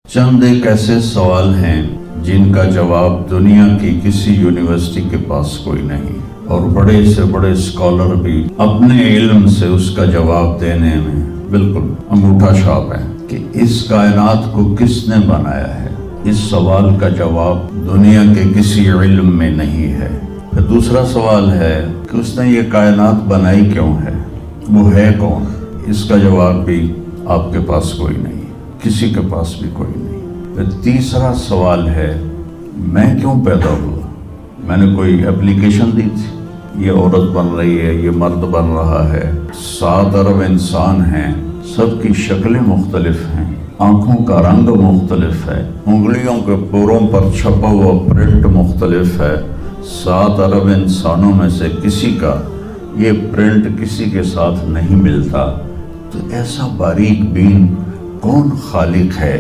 चंद एक ऐसे सवाल हैं जिनका जवाब दुनिया की किसी यूनिवर्सिटी के पास कोई नहीं, और बड़े से बड़े स्कॉलर भी अपने इल्म से उसका जवाब देने में बिल्कुल अंगूठा छाप है कि इस कायनात को किसने बनाया है। इस सवाल का जवाब दुनिया के किसी इल्म में नहीं है। फिर दूसरा सवाल है कि उसने ये कायनात बनाई क्यों है, वो है कौन। इसका जवाब भी आपके पास कोई नहीं, किसी के पास भी कोई नहीं। फिर तीसरा सवाल है, मैं क्यों पैदा हुआ। मैंने कोई एप्लीकेशन दी थी, ये औरत बन रही है, ये मर्द बन रहा है। 7 अरब इंसान हैं, सबकी शक्लें मुख्तलिफ हैं, आंखों का रंग मुख्तलिफ है, उंगलियों के पोरों पर छपा हुआ प्रिंट मुख्तलिफ है। 7 अरब इंसानों में से किसी का ये प्रिंट किसी के साथ नहीं मिलता। तो ऐसा बारीक बीन कौन खालिक है